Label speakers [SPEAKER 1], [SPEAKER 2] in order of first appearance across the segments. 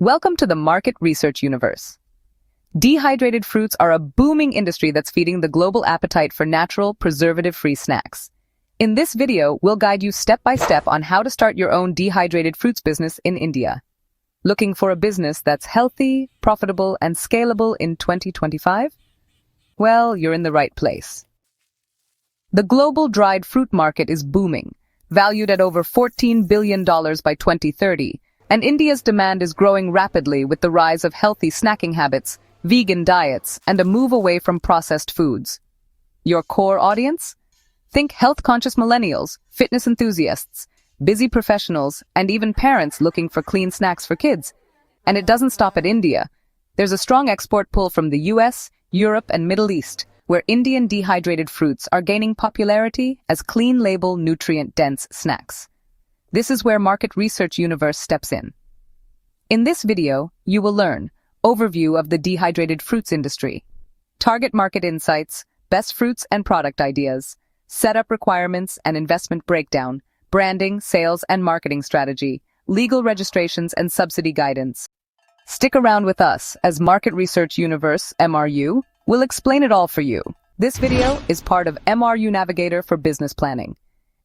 [SPEAKER 1] Welcome to the market research universe. Dehydrated fruits are a booming industry that's feeding the global appetite for natural, preservative-free snacks. In this video, we'll guide you step by step on how to start your own dehydrated fruits business in India. Looking for a business that's healthy, profitable, and scalable in 2025? Well, you're in the right place. The global dried fruit market is booming, valued at over $14 billion by 2030, and India's demand is growing rapidly with the rise of healthy snacking habits, vegan diets, and a move away from processed foods. Your core audience? Think health-conscious millennials, fitness enthusiasts, busy professionals, and even parents looking for clean snacks for kids. And it doesn't stop at India. There's a strong export pull from the US, Europe, and Middle East, where Indian dehydrated fruits are gaining popularity as clean-label, nutrient-dense snacks. This is where Market Research Universe steps in. In this video, you will learn overview of the dehydrated fruits industry, target market insights, best fruits and product ideas, setup requirements and investment breakdown, branding, sales and marketing strategy, legal registrations and subsidy guidance. Stick around with us as Market Research Universe, MRU, will explain it all for you. This video is part of MRU Navigator for Business Planning.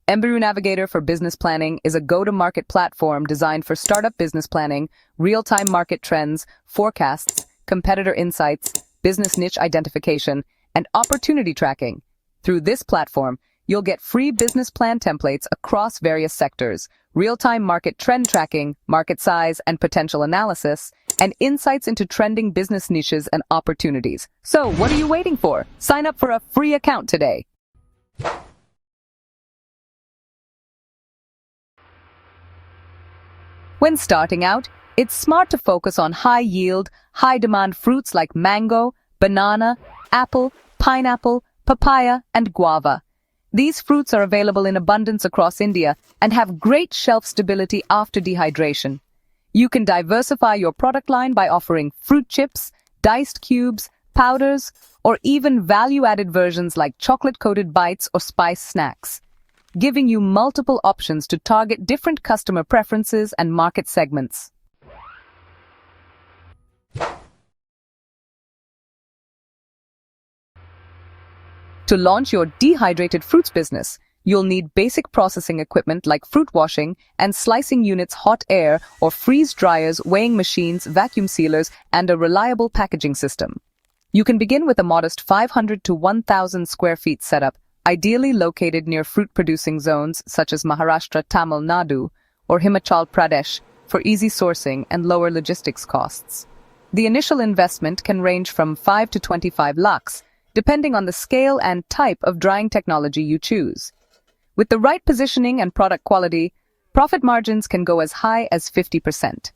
[SPEAKER 1] MRU Navigator for Business Planning is a go-to-market platform designed for startup business planning, real-time market trends, forecasts, competitor insights, business niche identification, and opportunity tracking. Through this platform, you'll get free business plan templates across various sectors, real-time market trend tracking, market size and potential analysis, and insights into trending business niches and opportunities. So, what are you waiting for? Sign up for a free account today. When starting out, it's smart to focus on high-yield, high-demand fruits like mango, banana, apple, pineapple, papaya, and guava. These fruits are available in abundance across India and have great shelf stability after dehydration. You can diversify your product line by offering fruit chips, diced cubes, powders, or even value-added versions like chocolate-coated bites or spice snacks, giving you multiple options to target different customer preferences and market segments. To launch your dehydrated fruits business, you'll need basic processing equipment like fruit washing and slicing units, hot air or freeze dryers, weighing machines, vacuum sealers, and a reliable packaging system. You can begin with a modest 500 to 1,000 square feet setup, ideally located near fruit-producing zones such as Maharashtra, Tamil Nadu, or Himachal Pradesh for easy sourcing and lower logistics costs. The initial investment can range from 5 to 25 lakhs, depending on the scale and type of drying technology you choose. With the right positioning and product quality, profit margins can go as high as 50%.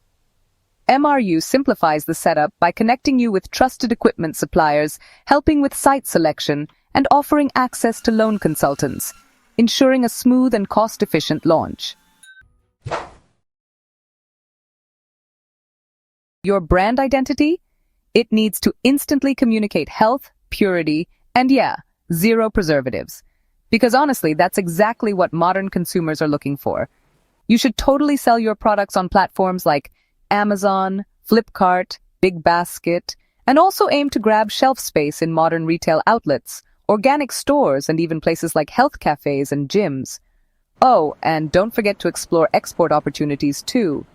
[SPEAKER 1] MRU simplifies the setup by connecting you with trusted equipment suppliers, helping with site selection, and offering access to loan consultants, ensuring a smooth and cost-efficient launch. Your brand identity? It needs to instantly communicate health, purity, and zero preservatives. Because honestly, that's exactly what modern consumers are looking for. You should totally sell your products on platforms like Amazon, Flipkart, Big Basket, and also aim to grab shelf space in modern retail outlets, organic stores, and even places like health cafes and gyms. Oh, and don't forget to explore export opportunities too.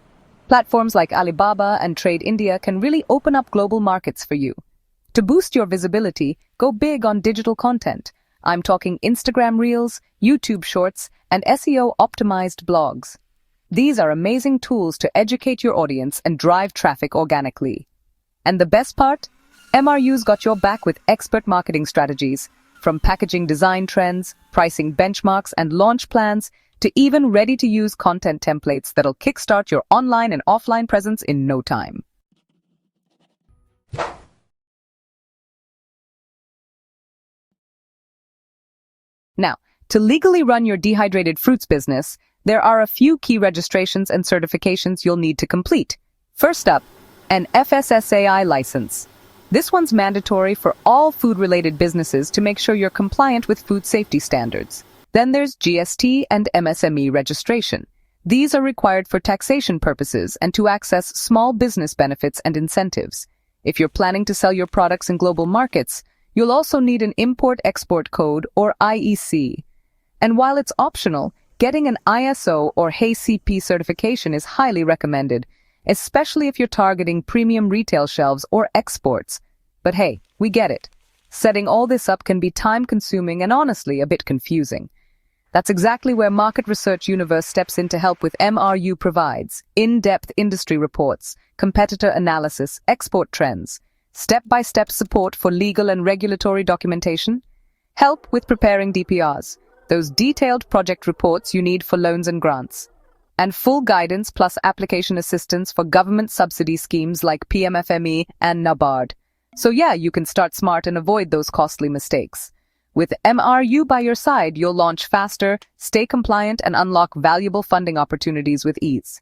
[SPEAKER 1] Platforms like Alibaba and Trade India can really open up global markets for you. To boost your visibility, go big on digital content. I'm talking Instagram Reels, YouTube Shorts, and SEO-optimized blogs. These are amazing tools to educate your audience and drive traffic organically. And the best part? MRU's got your back with expert marketing strategies, from packaging design trends, pricing benchmarks, and launch plans, to even ready-to-use content templates that'll kickstart your online and offline presence in no time. Now, to legally run your dehydrated fruits business, there are a few key registrations and certifications you'll need to complete. First up, an FSSAI license. This one's mandatory for all food-related businesses to make sure you're compliant with food safety standards. Then there's GST and MSME registration. These are required for taxation purposes and to access small business benefits and incentives. If you're planning to sell your products in global markets, you'll also need an Import-Export Code, or IEC. And while it's optional, getting an ISO or HACCP certification is highly recommended, especially if you're targeting premium retail shelves or exports. But hey, we get it. Setting all this up can be time-consuming and honestly a bit confusing. That's exactly where Market Research Universe steps in to help with. MRU provides in-depth industry reports, competitor analysis, export trends, step-by-step support for legal and regulatory documentation, help with preparing DPRs, those detailed project reports you need for loans and grants, and full guidance plus application assistance for government subsidy schemes like PMFME and NABARD. So yeah, you can start smart and avoid those costly mistakes. With MRU by your side, you'll launch faster, stay compliant, and unlock valuable funding opportunities with ease.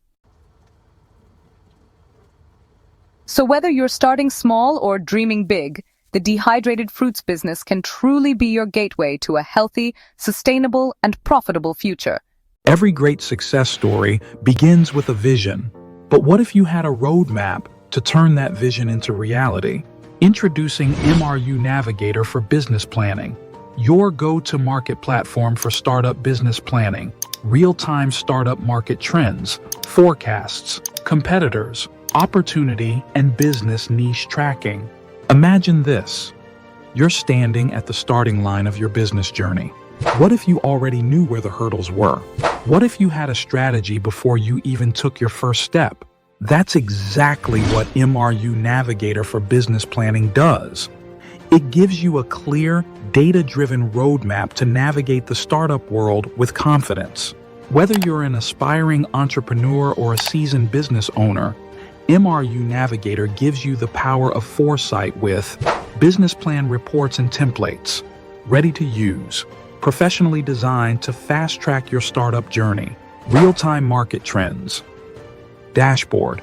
[SPEAKER 1] So whether you're starting small or dreaming big, the dehydrated fruits business can truly be your gateway to a healthy, sustainable, and profitable future.
[SPEAKER 2] Every great success story begins with a vision. But what if you had a roadmap to turn that vision into reality? Introducing MRU Navigator for Business Planning, your go-to-market platform for startup business planning, real-time startup market trends, forecasts, competitors, opportunity, and business niche tracking. Imagine this. You're standing at the starting line of your business journey. What if you already knew where the hurdles were? What if you had a strategy before you even took your first step? That's exactly what MRU Navigator for Business Planning does. It gives you a clear, data-driven roadmap to navigate the startup world with confidence. Whether you're an aspiring entrepreneur or a seasoned business owner, MRU Navigator gives you the power of foresight with business plan reports and templates, ready to use, professionally designed to fast-track your startup journey, real-time market trends, dashboard,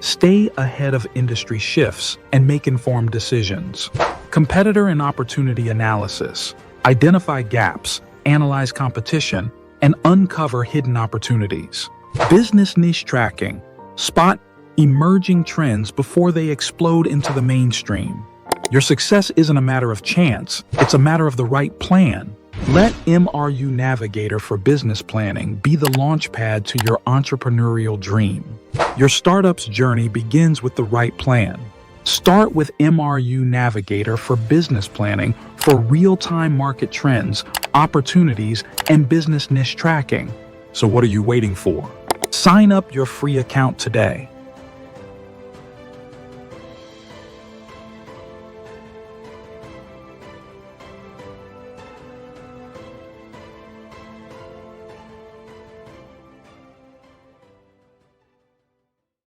[SPEAKER 2] stay ahead of industry shifts and make informed decisions, competitor and opportunity analysis, identify gaps, analyze competition, and uncover hidden opportunities, business niche tracking, spot emerging trends before they explode into the mainstream. Your success isn't a matter of chance, it's a matter of the right plan. Let MRU Navigator for Business Planning be the launchpad to your entrepreneurial dream. Your startup's journey begins with the right plan. Start with MRU Navigator for Business Planning for real-time market trends, opportunities, and business niche tracking. So what are you waiting for? Sign up your free account today.